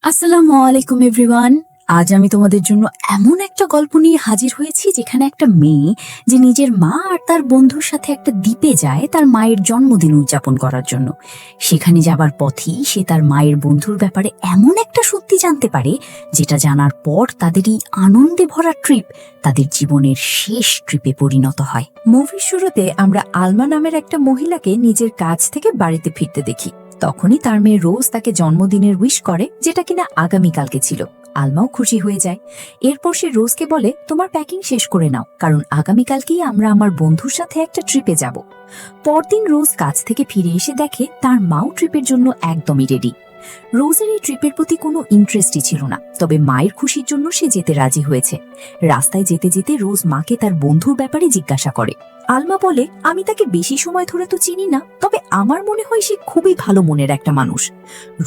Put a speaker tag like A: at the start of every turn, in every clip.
A: আসসালামু আলাইকুম এভরিওয়ান। আজ আমি তোমাদের জন্য এমন একটা গল্প নিয়ে হাজির হয়েছি যেখানে একটা মেয়ে যে নিজের মা আর তার বন্ধুর সাথে একটা দ্বীপে যায় তার মায়ের জন্মদিন উদযাপন করার জন্য। সেখানে যাবার পথেই সে তার মায়ের বন্ধুর ব্যাপারে এমন একটা সত্যি জানতে পারে যেটা জানার পর তাদের এই আনন্দে ভরা ট্রিপ তাদের জীবনের শেষ ট্রিপে পরিণত হয়।
B: মুভির শুরুতে আমরা আলমা নামের একটা মহিলাকে নিজের কাজ থেকে বাড়িতে ফিরতে দেখি। তখনই তার মেয়ে রোজ তাকে জন্মদিনের উইশ করে, যেটা কিনা আগামীকালকে ছিল। আলমাও খুশি হয়ে যায়। এরপর সে রোজকে বলে, তোমার প্যাকিং শেষ করে নাও, কারণ আগামীকালকেই আমরা আমার বন্ধুর সাথে একটা ট্রিপে যাব। পরদিন রোজ কাজ থেকে ফিরে এসে দেখে তার মাও ট্রিপের জন্য একদমই রেডি। রোজের এই ট্রিপের প্রতি কোনো ইন্টারেস্টই ছিল না, তবে মায়ের খুশির জন্য সে যেতে রাজি হয়েছে। রাস্তায় যেতে যেতে রোজ মাকে তার বন্ধুর ব্যাপারে জিজ্ঞাসা করে। আলমা বলে, আমি তাকে বেশি সময় ধরে তো চিনি না, তবে আমার মনে হয় সে খুবই ভালো মনের একটা মানুষ।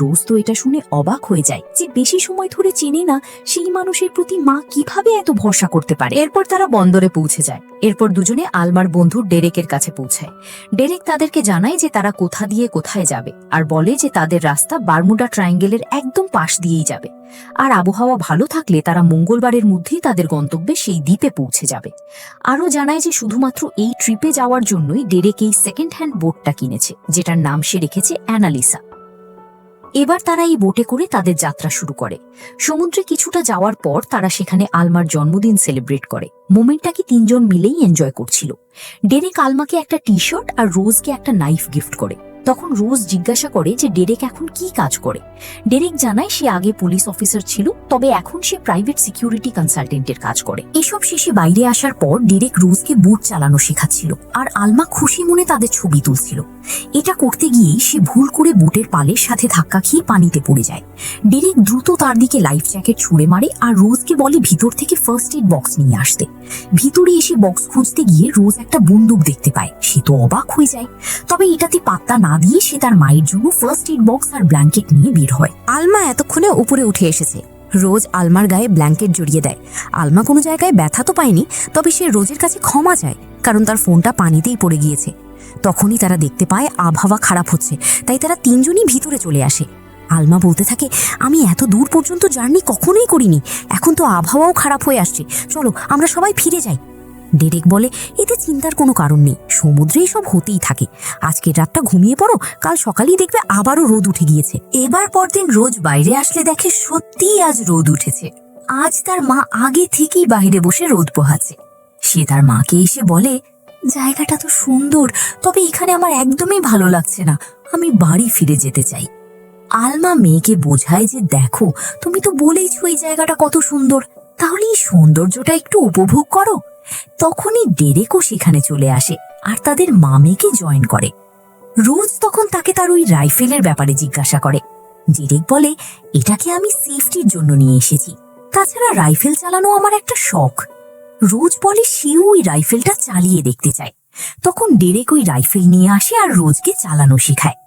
B: রোজ তো এটা শুনে অবাক হয়ে যায় যে বেশি সময় ধরে চিনি না সেই মানুষের প্রতি মা কিভাবে এত ভরসা করতে পারে।
C: এরপর তারা বন্দরে পৌঁছে যায়। এরপর দুজনে আলমার বন্ধু ডেরেকের কাছে পৌঁছায়। ডেরেক তাদেরকে জানায় যে তারা কোথা দিয়ে কোথায় যাবে, আর বলে যে তাদের রাস্তা বারমুডা ট্রায়াঙ্গেলের একদম পাশ দিয়েই যাবে, আর আবহাওয়া ভালো থাকলে তারা মঙ্গলবারের মধ্যেই তাদের গন্তব্যে সেই দ্বীপে পৌঁছে যাবে। আরও জানায় যে শুধুমাত্র এই ট্রিপে যাওয়ার জন্যই ডেরেক এই সেকেন্ড হ্যান্ড বোটটা কিনেছে, যেটার নাম সে রেখেছে অ্যানালিসা। এবার তারা এই বোটে করে তাদের যাত্রা শুরু করে। সমুদ্রে কিছুটা যাওয়ার পর তারা সেখানে আলমার জন্মদিন সেলিব্রেট করে। মোমেন্টটাকে তিনজন মিলেই এনজয় করছিল। ডেরেক আলমাকে একটা টি শার্ট আর রোজকে একটা নাইফ গিফট করে। তখন রোজ জিজ্ঞাসা করে যে ডেরেক এখন কি কাজ করে। ডেরেক জানায় সে আগে পুলিশ অফিসার ছিল, তবে এখন সে প্রাইভেট সিকিউরিটি কনসালটেন্টের কাজ করে। এসব শেষে বাইরে আসার পর ডেরেক রোজকে বুট চালানো শেখাচ্ছিল, আর আলমা খুশি মনে তাদের ছবি তুলছিল। এটা করতে গিয়ে সে ভুল করে বুটের পালের সাথে ধাক্কা খেয়ে পানিতে পড়ে যায়। ডেরেক দ্রুত তার দিকে লাইফ জ্যাকেট ছুঁড়ে মারে আর রোজকে বলে ভিতর থেকে ফার্স্ট এড বক্স নিয়ে আসতে। ভিতরে এসে বক্স খুঁজতে গিয়ে রোজ একটা বন্দুক দেখতে পায়। সে তো অবাক হয়ে যায়, তবে এটাতে পাত্তা না দিয়ে সে তার মায়ের জন্য ফার্স্ট এড বক্স আর ব্ল্যাঙ্কেট নিয়ে বের হয়।
B: আলমা এতক্ষণে উপরে উঠে এসেছে। রোজ আলমার গায়ে ব্ল্যাঙ্কেট জড়িয়ে দেয়। আলমা কোনো জায়গায় ব্যথা তো পায়নি, তবে সে রোজের কাছে ক্ষমা চায়, কারণ তার ফোনটা পানিতেই পড়ে গিয়েছে। তখনই তারা দেখতে পায় আবহাওয়া খারাপ হচ্ছে, তাই তারা তিনজনই ভিতরে চলে আসে। আলমা বলতে থাকে, আমি এত দূর পর্যন্ত জার্নি কখনোই করিনি, এখন তো আবহাওয়াও খারাপ হয়ে আসছে, চলো আমরা সবাই ফিরে যাই। ডেরেক বলে, এতে চিন্তার কোনো কারণ নেই, সমুদ্রে সব হতেই থাকে। আজকের রাতটা ঘুমিয়ে পড়ো, কাল সকালেই দেখবে আবারও রোদ উঠে গিয়েছে।
A: এবার পরদিন রোজ বাইরে আসলে দেখে সত্যিই আজ রোদ উঠেছে। আজ তার মা আগে থেকেই বাইরে বসে রোদ পোহাচ্ছে। সে তার মাকে এসে বলে, জায়গাটা তো সুন্দর, তবে এখানে আমার একদমই ভালো লাগছে না, আমি বাড়ি ফিরে যেতে চাই। আলমা মেয়েকে বোঝায় যে দেখো, তুমি তো বলেইছো এই জায়গাটা কত সুন্দর, তাহলে এই সৌন্দর্যটা একটু উপভোগ করো। তখনই ডেরেকও সেখানে চলে আসে আর তাদের মা মেয়েকে জয়েন করে। রোজ তখন তাকে তার ওই রাইফেলের ব্যাপারে জিজ্ঞাসা করে। ডেরেক বলে, এটাকে আমি সেফটির জন্য নিয়ে এসেছি, তাছাড়া রাইফেল চালানো আমার একটা শখ। রোজ বলে সেও ওই রাইফেলটা চালিয়ে দেখতে চায়। তখন ডেরেক ওই রাইফেল নিয়ে আসে আর রোজকে চালানো শেখায়।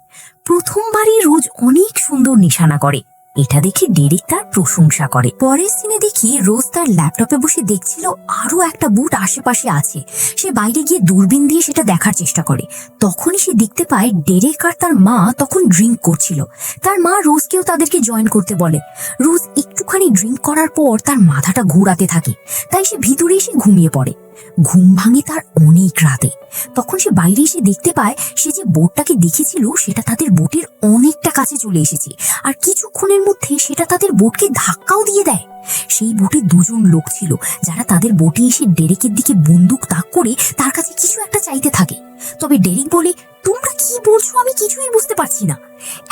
A: প্রথমবারই রোজ অনেক সুন্দর নিশানা করে। এটা দেখে ডেরেক তার প্রশংসা করে। পরের সিনে দেখি রোজ তার ল্যাপটপে বসে দেখছিল আরো একটা বুট আশেপাশে আছে। সে বাইরে গিয়ে দূরবীন দিয়ে সেটা দেখার চেষ্টা করে। তখনই সে দেখতে পায় ডেরেক আর তার মা তখন ড্রিঙ্ক করছিল। তার মা রোজকেও তাদেরকে জয়েন করতে বলে। রোজ একটুখানি ড্রিঙ্ক করার পর তার মাথাটা ঘোরাতে থাকে, তাই সে ভিতরে এসে ঘুমিয়ে পড়ে। ঘুম ভাঙে তার অনেক রাতে। তখন সে বাইরে এসে দেখতে পায় সে যে বোটটাকে দেখেছিল সেটা তাদের বোটের অনেকটা কাছে চলে এসেছে, আর কিছুক্ষণের মধ্যে সেটা তাদের বোটকে ধাক্কাও দিয়ে দেয়। সেই বোটে দুজন লোক ছিল যারা তাদের বোটে এসে ডেরেকের দিকে বন্দুক তাক করে তার কাছে কিছু একটা চাইতে থাকে। তবে ডেরেক বলে, তোমরা কি বলছো আমি কিছুই বুঝতে পারছি না।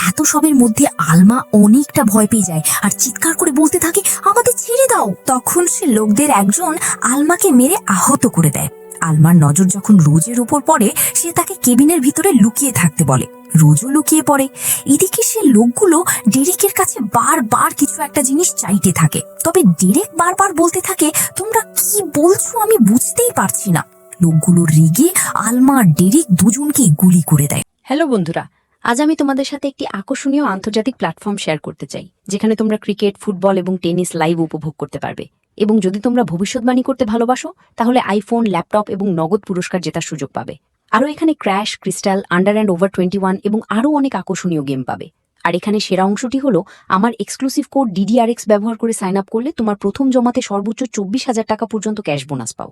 A: এত সবের মধ্যে আলমা অনেকটা ভয় পেয়ে যায় আর চিৎকার করে বলতে থাকে, আমাদের ছেড়ে দাও। তখন সে লোকদের একজন আলমাকে মেরে আহত করে দেয়। আলমার নজর যখন রোজের উপর পড়ে, সে তাকে কেবিনের ভিতরে লুকিয়ে থাকতে বলে। রোজও লুকিয়ে পড়ে। এদিকে সে লোকগুলো ডেরেকের কাছে বারবার কিছু একটা জিনিস চাইতে থাকে, তবে ডেরেক বারবার বলতে থাকে, তোমরা কি বলছো আমি বুঝতেই পারছি না। লোকগুলো রেগে আলমা আর ডেরেক দুজনকে গুলি করে দেয়।
C: হ্যালো বন্ধুরা, আজ আমি তোমাদের সাথে একটি আকর্ষণীয় আন্তর্জাতিক প্ল্যাটফর্ম শেয়ার করতে চাই, যেখানে তোমরা ক্রিকেট, ফুটবল এবং টেনিস লাইভ উপভোগ করতে পারবে। এবং যদি তোমরা ভবিষ্যৎবাণী করতে ভালোবাসো, তাহলে আইফোন, ল্যাপটপ এবং নগদ পুরস্কার জেতার সুযোগ পাবে। আরও এখানে crash, crystal, under and over 21 এবং আরও অনেক আকর্ষণীয় গেম পাবে। আর এখানে সেরা অংশটি হলো আমার এক্সক্লুসিভ কোড DDRX ব্যবহার করে সাইন আপ করলে তোমার প্রথম জমাতে সর্বোচ্চ 24,000 টাকা পর্যন্ত ক্যাশ বোনাস পাও।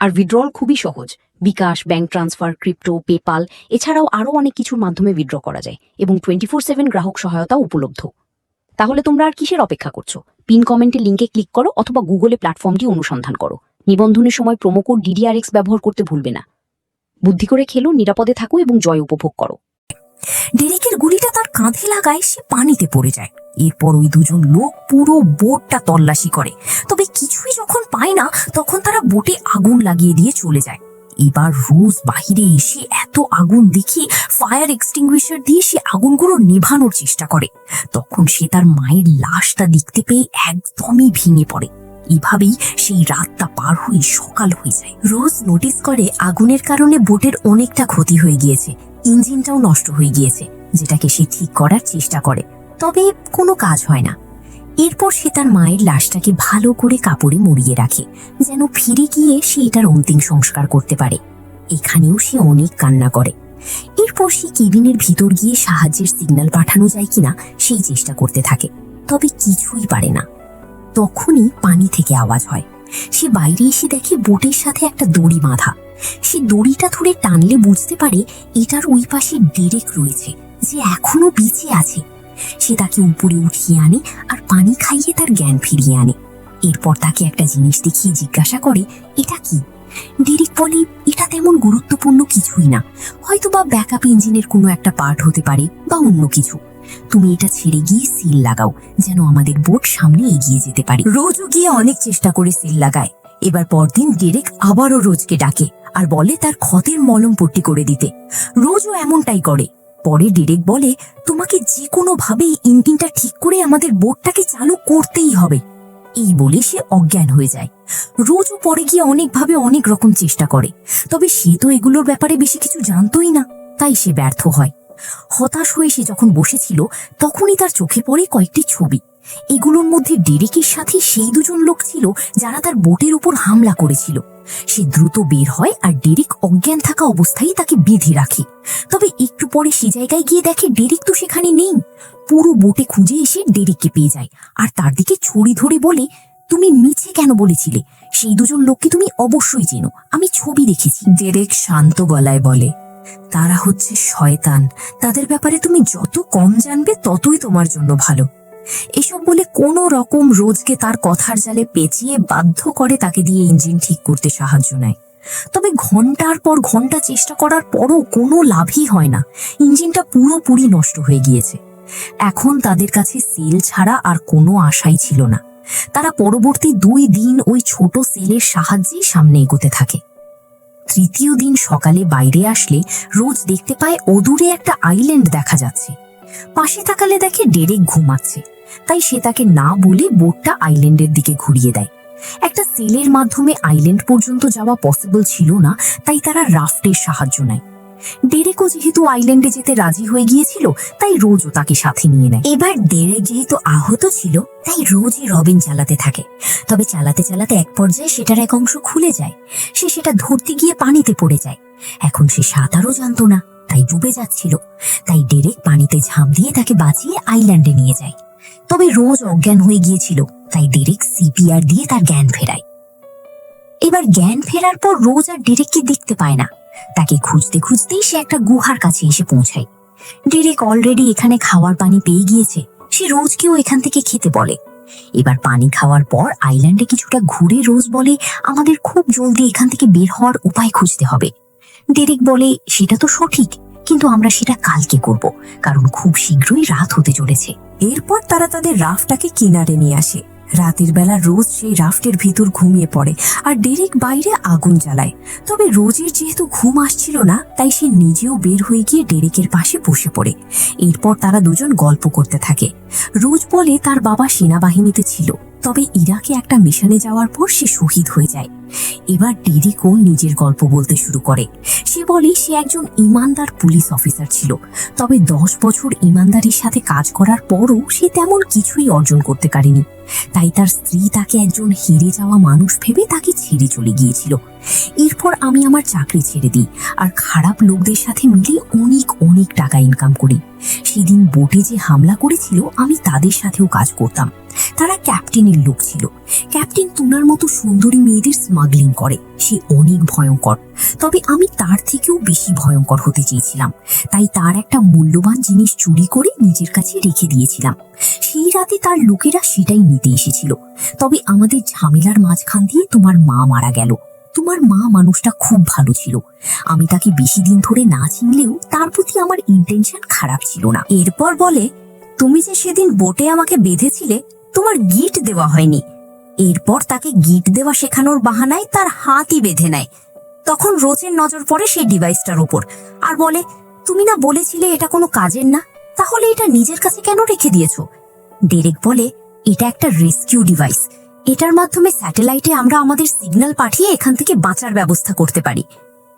C: আর উইথড্রল খুবই সহজ, বিকাশ, ব্যাংক ট্রান্সফার, ক্রিপ্টো, পেপাল এছাড়াও আরও অনেক কিছুর মাধ্যমে উইথড্র করা যায় এবং 24/7 গ্রাহক সহায়তা উপলব্ধ। তাহলে তোমরা আর কিসের অপেক্ষা করছো? পিন কমেন্টে লিঙ্কে ক্লিক করো অথবা গুগলে প্ল্যাটফর্মটি অনুসন্ধান করো। নিবন্ধনের সময় প্রোমো কোড DDRX ব্যবহার করতে ভুলবে না। বুদ্ধি করে খেলো, নিরাপদে থাকো এবং জয় উপভোগ করো।
A: ডেরেকের গুলিটা তার কাঁধে লাগায় সে পানিতে পড়ে যায়। এরপর ওই দুজন লোক পুরো বোটটা তল্লাশি করে, তবে কিছুই যখন পায় না তখন তারা বোটে আগুন লাগিয়ে দিয়ে চলে যায়। এবার রোজ বাহিরে এসে এত আগুন দেখে ফায়ার এক্সটিংগুইশার দিয়ে সে আগুনগুলো নেভানোর চেষ্টা করে। তখন সে তার মায়ের লাশটা দেখতে পেয়ে একদমই ভেঙে পড়ে। এভাবেই সেই রাতটা পার হয়ে সকাল হয়ে যায়। রোজ নোটিস করে আগুনের কারণে বোটের অনেকটা ক্ষতি হয়ে গিয়েছে, ইঞ্জিনটাও নষ্ট হয়ে গিয়েছে, যেটাকে সে ঠিক করার চেষ্টা করে, তবে কোনো কাজ হয় না। এরপর সে তার মায়ের লাশটাকে ভালো করে কাপড়ে মুড়িয়ে রাখে, যেন ফিরে গিয়ে সে এটার অন্তিম সংস্কার করতে পারে। এখানেও সে অনেক কান্না করে। এরপর সে কেবিনের ভিতর গিয়ে সাহায্যের সিগন্যাল পাঠানো যায় কিনা সেই চেষ্টা করতে থাকে, তবে কিছুই পারে না। তখনই পানি থেকে আওয়াজ হয়। সে বাইরে এসে দেখে বোটের সাথে একটা দড়ি বাঁধা। সে দড়িটা ধরে টানলে বুঝতে পারে এটার ওই পাশে ডেরেক রয়েছে, যে এখনো বেঁচে আছে। সে তাকে উপরে উঠিয়ে আনে আর পানি খাইয়ে তার জ্ঞান ফিরিয়ে আনে। এরপর তাকে একটা জিনিস দেখিয়ে জিজ্ঞাসা করে, এটা কি? ডেরেক বলে, এটা তেমন গুরুত্বপূর্ণ কিছুই না, হয়তো বা ব্যাকআপ ইঞ্জিনের কোনো একটা পার্ট হতে পারে বা অন্য কিছু। তুমি এটা ছেড়ে গিয়ে সিল লাগাও, যেন আমাদের বোট সামনে এগিয়ে যেতে পারে। রোজও গিয়ে অনেক চেষ্টা করে সিল লাগায়। এবার পরদিন ডেরেক আবারও রোজকে ডাকে আর বলে তার ক্ষতের মলম পট্টি করে দিতে। রোজও এমনটাই করে। পরে ডেরেক বলে, তোমাকে যে কোনো ভাবেই ইঞ্জিনটা ঠিক করে আমাদের বোটটাকে চালু করতেই হবে। এই বলে সে অজ্ঞান হয়ে যায়। রোজও পরে গিয়ে অনেকভাবে অনেক রকম চেষ্টা করে, তবে সে তো এগুলোর ব্যাপারে বেশি কিছু জানতোই না, তাই সে ব্যর্থ হয়। হতাশ হয়ে সে যখন বসেছিল তখনই তার চোখে পড়ে কয়েকটি ছবি। এগুলোর মধ্যে ডেরেকের সাথে সেই দুজন লোক ছিল যারা তার বোটের উপর হামলা করেছিল। সে দ্রুত বের হয় আর ডেরেক অজ্ঞান থাকা অবস্থায় তাকে বেঁধে রাখে। তবে একটু পরে সে জায়গায় গিয়ে দেখে ডেরেক তো সেখানে নেই। পুরো বোটে খুঁজে এসে ডেরেককে পেয়ে যায় আর তার দিকে ছড়ি ধরে বলে, তুমি মিছে কেন বলেছিলে? সেই দুজন লোককে তুমি অবশ্যই চেনো, আমি ছবি দেখেছি। ডেরেক শান্ত গলায় বলে, তারা হচ্ছে শয়তান, তাদের ব্যাপারে তুমি যত কম জানবে ততই তোমার জন্য ভালো। এসব বলে কোনো রকম রোজকে তার কথার জালে পেঁচিয়ে বাধ্য করে তাকে দিয়ে ইঞ্জিন ঠিক করতে সাহায্য নেয়। তবে ঘন্টার পর ঘন্টা চেষ্টা করার পরও কোনো লাভই হয় না। ইঞ্জিনটা পুরোপুরি নষ্ট হয়ে গিয়েছে। এখন তাদের কাছে সেল ছাড়া আর কোনো আশাই ছিল না। তারা পরবর্তী 2 দিন ওই ছোট সেলের সাহায্যেই সামনে এগোতে থাকে। তৃতীয় দিন সকালে বাইরে আসলে রোজ দেখতে পায় অদূরে একটা আইল্যান্ড দেখা যাচ্ছে। পাশে তাকালে দেখে ডেরেক ঘুমাচ্ছে, তাই সে তাকে না বলে বোটটা আইল্যান্ডের দিকে ঘুরিয়ে দেয়। একটা সেলের মাধ্যমে আইল্যান্ড পর্যন্ত যাওয়া পসিবল ছিল না, তাই তারা রাফটের সাহায্য নেয়। ডেরেকও যেহেতু আইল্যান্ডে যেতে রাজি হয়ে গিয়েছিল, তাই রোজও তাকে সাথে নিয়ে নেয়। এবার ডেরেক যেহেতু আহত ছিল, তাই রোজই রবিন চালাতে থাকে। তবে চালাতে চালাতে এক পর্যায়ে সেটার এক অংশ খুলে যায়। সে সেটা ধরতে গিয়ে পানিতে পড়ে যায়। এখন সে সাঁতারও জানতো না, তাই ডুবে যাচ্ছিল। তাই ডেরেক পানিতে ঝাঁপ দিয়ে তাকে বাঁচিয়ে আইল্যান্ডে নিয়ে যায়। তবে রোজ অজ্ঞান হয়ে গিয়েছিল, তাই ডেরেক CPR দিয়ে তার জ্ঞান ফেরায়। এবার জ্ঞান ফেরার পর রোজ আর ডেরেককে দেখতে পায় না। তাকে খুঁজতে খুঁজতেই সে একটা গুহার কাছে এসে পৌঁছায়। ডেরেক অলরেডি এখানে খাওয়ার পানি পেয়ে গিয়েছে। সে রোজকেও এখান থেকে খেতে বলে। এবার পানি খাওয়ার পর আইল্যান্ডে কিছুটা ঘুরে রোজ বলে, আমাদের খুব জলদি এখান থেকে বের হওয়ার উপায় খুঁজতে হবে। ডেরেক বলে, সেটা তো সঠিক, কিন্তু আমরা সেটা কালকে করব, কারণ খুব শীঘ্রই রাত হতে চলেছে। এরপর তারা তাদের রাফটাকে কিনারে নিয়ে আসে। রাতের বেলা রোজ সেই রাফটের ভিতর ঘুমিয়ে পড়ে আর ডেরেক বাইরে আগুন জ্বালায়। তবে রোজের যেহেতু ঘুম আসছিল না, তাই সে নিজেও বের হয়ে গিয়ে ডেরেকের পাশে বসে পড়ে। এরপর তারা দুজন গল্প করতে থাকে। রোজ বলে তার বাবা সেনাবাহিনীতে ছিল, তবে ইরাকে একটা মিশনে যাওয়ার পর সে শহীদ হয়ে যায়। এবার ডেরেকও নিজের গল্প বলতে শুরু করে। সে বলে সে একজন ইমানদার পুলিশ অফিসার ছিল, তবে 10 বছর ইমানদারির সাথে কাজ করার পরও সে তেমন কিছুই অর্জন করতে পারেনি। তাই তার স্ত্রী তাকে একজন হেরে যাওয়া মানুষ ভেবে তাকে ছেড়ে চলে গিয়েছিল। এরপর আমি আমার চাকরি ছেড়ে দিই আর খারাপ লোকদের সাথে মিলে অনেক অনেক টাকা ইনকাম করি। সেদিন বোটে যে হামলা করেছিল আমি তাদের সাথেও কাজ করতাম। তারা ক্যাপ্টেনের লোক ছিল। ক্যাপ্টেন তুনার মতো সুন্দরী মেয়েদের স্মাগলিং করে। সে অনেক ভয়ঙ্কর, তবে আমি তার থেকেও বেশি ভয়ঙ্কর হতে চেয়েছিলাম। তাই তার একটা মূল্যবান জিনিস চুরি করে নিজের কাছে রেখে দিয়েছিলাম। সেই রাতে তার লোকেরা সেটাই নিতে এসেছিল। তবে আমাদের ঝামেলার মাঝখান দিয়ে তোমার মা মারা গেল। তোমার মা মানুষটা খুব ভালো ছিল। আমি তাকে বেশি দিন ধরে না চিনলেও তার প্রতি আমার ইন্টেনশন খারাপ ছিল না।
C: এরপর বলে, তুমি যে সেদিন বোটে আমাকে বেঁধেছিলে, তোমার গিট দেওয়া হয়নি। এরপর তাকে গিট দেওয়া শেখানোর বাহানায় তার হাতই বেঁধে নেয়। তখন রোজের নজর পড়ে সেই ডিভাইসটার ওপর আর বলে, তুমি না বলেছিলে এটা কোনো কাজের না, তাহলে এটা নিজের কাছে কেন রেখে দিয়েছো? ডেরেক বলে, এটা একটা রেস্কিউ ডিভাইস। এটার মাধ্যমে স্যাটেলাইটে আমরা আমাদের সিগন্যাল পাঠিয়ে এখান থেকে বাঁচার ব্যবস্থা করতে পারি।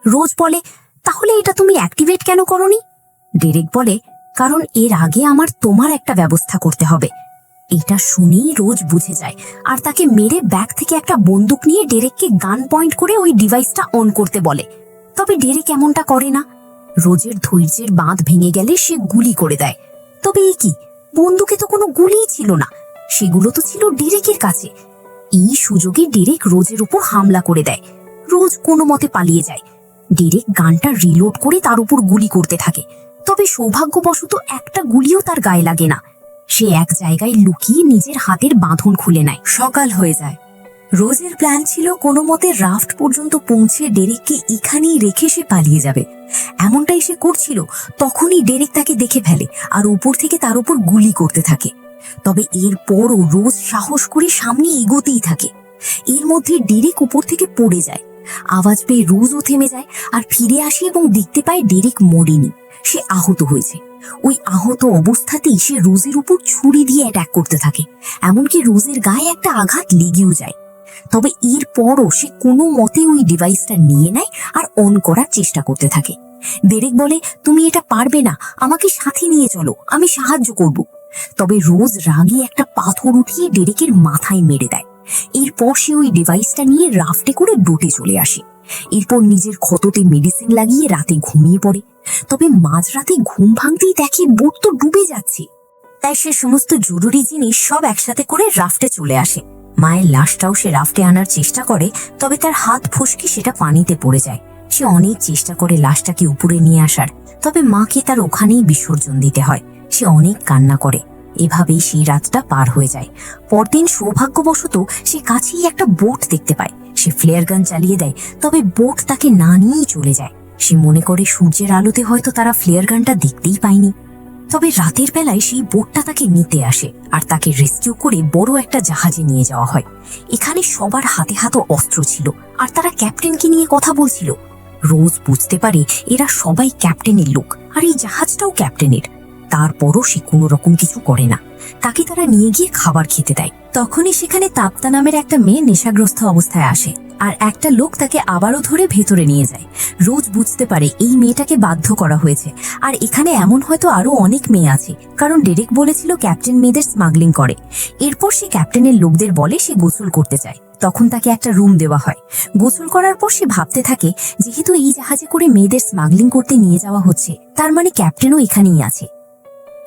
C: রোজ বলে, তাহলে এটা তুমি অ্যাক্টিভেট কেন করোনি? ডেরেক বলে, কারণ এর আগে আমার তোমার একটা ব্যবস্থা করতে হবে। এটা শুনেই রোজ বুঝে যায় আর তাকে মেরে ব্যাগ থেকে একটা বন্দুক নিয়ে ডেরেককে গান পয়েন্ট করে ওই ডিভাইসটা অন করতে বলে। তবে ডেরেক এমনটা করে না। রোজের ধৈর্যের বাঁধ ভেঙে গেলে সে গুলি করে দেয়। তবে এ কি, বন্দুকে তো কোনো গুলিই ছিল না, সেগুলো তো ছিল ডেরেকের কাছে। এই সুযোগে ডেরেক রোজের উপর হামলা করে দেয়। রোজ কোনো মতে পালিয়ে যায়। ডেরেক গানটা রিলোড করে তার উপর গুলি করতে থাকে। তবে সৌভাগ্যবশত একটা গুলিও তার গায়ে লাগে না। সে এক জায়গায় লুকিয়ে নিজের হাতের বাঁধন খুলে নেয়।
A: সকাল হয়ে যায়। রোজের প্ল্যান ছিল কোনো মতে রাফট পর্যন্ত পৌঁছে ডেরেককে এখানেই রেখে সে পালিয়ে যাবে। এমনটাই সে করছিল, তখনই ডেরেক তাকে দেখে ফেলে আর উপর থেকে তার উপর গুলি করতে থাকে। তবে এরপরও রোজ সাহস করে সামনে এগোতেই থাকে। এর মধ্যে ডেরেক উপর থেকে পড়ে যায়। আওয়াজ পেয়ে রোজও থেমে যায় আর ফিরে আসে এবং দেখতে পায় ডেরেক মরেনি, সে আহত হয়েছে। ওই আহত অবস্থাতেই সে রোজের উপর ছুরি দিয়ে অ্যাটাক করতে থাকে। এমনকি রোজের গায়ে একটা আঘাত লেগেও যায়। তবে এরপরও সে কোনো মতে ওই ডিভাইসটা নিয়ে নেয় আর অন করার চেষ্টা করতে থাকে। ডেরেক বলে, তুমি এটা পারবে না, আমাকে সাথে নিয়ে চলো, আমি সাহায্য করব। তবে রোজ রাগে একটা পাথর উঠিয়ে ডেরেকের মাথায় মেরে দেয়। এরপর সে ওই ডিভাইসটা নিয়ে রাফটে করে বোটে চলে আসে। এরপর নিজের ক্ষততে মেডিসিন লাগিয়ে রাতে ঘুমিয়ে পড়ে। তবে মাঝরাতে ঘুম ভাঙতেই দেখে বোট তো ডুবে যাচ্ছে। তাই সে সমস্ত জরুরি জিনিস সব একসাথে করে রাফটে চলে আসে। মায়ের লাশটাও সে রাফটে আনার চেষ্টা করে, তবে তার হাত ফসকে সেটা পানিতে পড়ে যায়। সে অনেক চেষ্টা করে লাশটাকে উপরে নিয়ে আসার, তবে মাকে তার ওখানেই বিসর্জন দিতে হয়। সে অনেক কান্না করে। এভাবেই সেই রাতটা পার হয়ে যায়। পরদিন সৌভাগ্যবশত সে কাছেই একটা বোট দেখতে পায়। সে ফ্লেয়ার গান চালিয়ে দেয়, তবে বোট তাকে না নিয়েই চলে যায়। সে মনে করে সূর্যের আলোতে হয়তো তারা ফ্লেয়ার গানটা দেখতেই পায়নি। তবে রাতের বেলায় সেই বোটটা তাকে নিতে আসে আর তাকে রেস্কিউ করে বড় একটা জাহাজে নিয়ে যাওয়া হয়। এখানে সবার হাতে হাতে অস্ত্র ছিল আর তারা ক্যাপ্টেনকে নিয়ে কথা বলছিল। রোজ বুঝতে পারে এরা সবাই ক্যাপ্টেনের লোক আর এই জাহাজটাও ক্যাপ্টেনের। তারপরও সে কোনো রকম কিছু করে না। তাকে তারা নিয়ে গিয়ে খাবার খেতে দেয়। তখনই সেখানে তাপ্তা নামের একটা মেয়ে নেশাগ্রস্ত অবস্থায় আসে আর একটা লোক তাকে আবারও ধরে ভেতরে নিয়ে যায়। রোজ বুঝতে পারে এই মেয়েটাকে বাধ্য করা হয়েছে আর এখানে এমন হয়তো আরো অনেক মেয়ে আছে, কারণ ডেরেক বলেছিল ক্যাপ্টেন মেয়েদের স্মাগলিং করে। এরপর সে ক্যাপ্টেনের লোকদের বলে সে গোসল করতে চায়। তখন তাকে একটা রুম দেওয়া হয়। গোসল করার পর সে ভাবতে থাকে, যেহেতু এই জাহাজে করে মেয়েদের স্মাগলিং করতে নিয়ে যাওয়া হচ্ছে, তার মানে ক্যাপ্টেনও এখানেই আছে।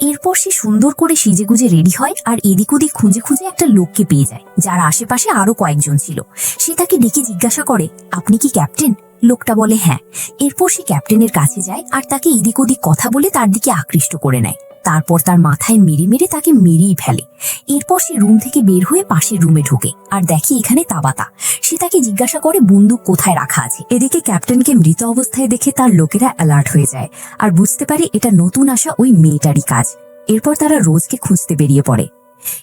A: এরপর সে সুন্দর করে সেজেগুজে রেডি হয় আর এদিক ওদিক খুঁজে খুঁজে একটা লোককে পেয়ে যায়, যার আশেপাশে আরো কয়েকজন ছিল। সে তাকে ডেকে জিজ্ঞাসা করে, আপনি কি ক্যাপ্টেন? লোকটা বলে হ্যাঁ। এরপর সে ক্যাপ্টেনের কাছে যায় আর তাকে এদিক ওদিক কথা বলে তার দিকে আকৃষ্ট করে নেয়। তারপর তার মাথায় মেরে মেরে তাকে মেরেই ফেলে। এরপর সে রুম থেকে বের হয়ে পাশের রুমে ঢোকে আর দেখে এখানে তাবাতা। সে তাকে জিজ্ঞাসা করে বন্দুক কোথায় রাখা আছে। এদিকে ক্যাপ্টেনকে মৃত অবস্থায় দেখে তার লোকেরা অ্যালার্ট হয়ে যায় আর বুঝতে পারে এটা নতুন আসা ওই মেয়েটারই কাজ। এরপর তারা রোজকে খুঁজতে বেরিয়ে পড়ে।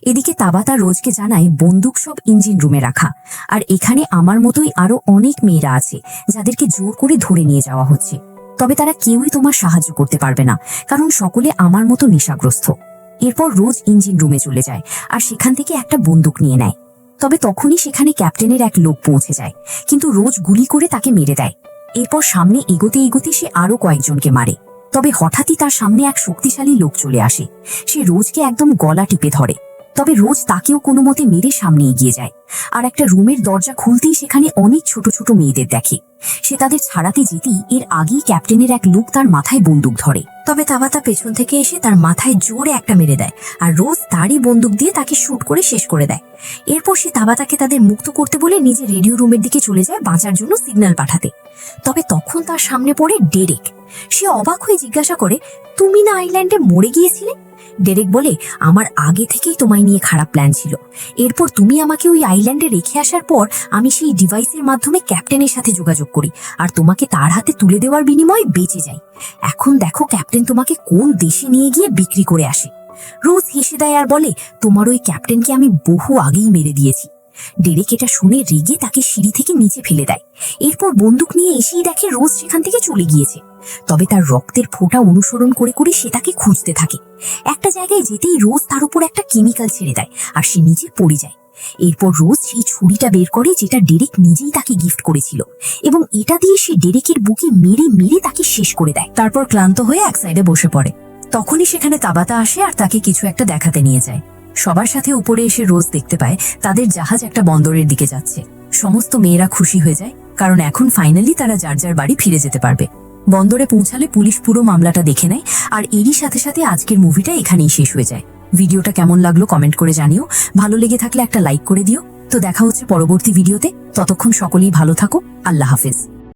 A: এদিকে তাবাতা রোজকে জানায় বন্দুক সব ইঞ্জিন রুমে রাখা আর এখানে আমার মতোই আরো অনেক মেয়েরা আছে যাদেরকে জোর করে ধরে নিয়ে যাওয়া হচ্ছে। তবে তারা কেউই তোমার সাহায্য করতে পারবে না, কারণ সকলে আমার মতো নেশাগ্রস্ত। এরপর রোজ ইঞ্জিন রুমে চলে যায় আর সেখান থেকে একটা বন্দুক নিয়ে নেয়। তবে তখনই সেখানে ক্যাপ্টেনের এক লোক পৌঁছে যায়, কিন্তু রোজ গুলি করে তাকে মেরে দেয়। এরপর সামনে এগোতে এগোতে সে আরো কয়েকজনকে মারে। তবে হঠাৎই তার সামনে এক শক্তিশালী লোক চলে আসে। সে রোজকে একদম গলা টিপে ধরে। তবে রোজ তাকেও কোনো মতে মেরে সামনে এগিয়ে যায়, আর একটা রুমের দরজা খুলতেই সেখানে অনেক ছোট ছোট মেয়েদের দেখে। সে তাদের ছাড়াতে যেতেই এর আগেই ক্যাপ্টেনের এক লোক তার মাথায় বন্দুক ধরে। তবে তাবাতা পেছন থেকে এসে তার মাথায় জোরে একটা মেরে দেয়, আর রোজ তারই বন্দুক দিয়ে তাকে শুট করে শেষ করে দেয়। এরপর সে তাবাতাকে তাদের মুক্ত করতে বলে নিজে রেডিও রুমের দিকে চলে যায় বাঁচার জন্য সিগন্যাল পাঠাতে। তবে তখন তার সামনে পড়ে ডেরেক। সে অবাক হয়ে জিজ্ঞাসা করে, তুমি না আইল্যান্ডে মরে গিয়েছিলে? ডেরেক বলে, আমার আগে থেকেই তোমায় নিয়ে খারাপ প্ল্যান ছিল। এরপর তুমি আমাকে ওই আইল্যান্ডে রেখে আসার পর আমি সেই ডিভাইসের মাধ্যমে ক্যাপ্টেনের সাথে যোগাযোগ করি, আর তোমাকে তার হাতে তুলে দেওয়ার বিনিময়ে বেঁচে যাই। এখন দেখো ক্যাপ্টেন তোমাকে কোন দেশে নিয়ে গিয়ে বিক্রি করে আসে। রোজ হেসে দেয় আর বলে, তোমার ওই ক্যাপ্টেনকে আমি বহু আগেই মেরে দিয়েছি। ডেরেক এটা শুনে রেগে তাকে সিঁড়ি থেকে নিচে ফেলে দেয়। এরপর বন্দুক নিয়ে এসেই দেখে রোজ সেখান থেকে চলে গিয়েছে। তবে তার রক্তের ফোঁটা অনুসরণ করে করে সে তাকে খুঁজতে থাকে। একটা জায়গায় যেতেই রোজ তার উপর একটা কেমিক্যাল ছেড়ে দেয়, আর সে নিচে পড়ে যায়। এরপর রোজ সেই ছুরিটা বের করে, যেটা ডেরেক নিজেই তাকে গিফট করেছিল, এবং এটা দিয়ে সে ডেরেকের বুকে মেরে মেরে তাকে শেষ করে দেয়। তারপর ক্লান্ত হয়ে এক সাইডে বসে পড়ে। তখনই সেখানে তাবাতা আসে আর তাকে কিছু একটা দেখাতে নিয়ে যায়। সবার সাথে উপরে এসে রোজ দেখতে পায় তাদের জাহাজ একটা বন্দরের দিকে যাচ্ছে। সমস্ত মেয়েরা খুশি হয়ে যায়, কারণ এখন ফাইনালি তারা যার যার বাড়ি ফিরে যেতে পারবে। বন্দরে পৌঁছালে পুলিশ পুরো মামলাটা দেখে নেয়, আর এরই সাথে সাথে আজকের মুভিটা এখানেই শেষ হয়ে যায়। ভিডিওটা কেমন লাগলো কমেন্ট করে জানিও। ভালো লেগে থাকলে একটা লাইক করে দিও। তো দেখা হচ্ছে পরবর্তী ভিডিওতে। ততক্ষণ সকলেই ভালো থাকো। আল্লাহ হাফেজ।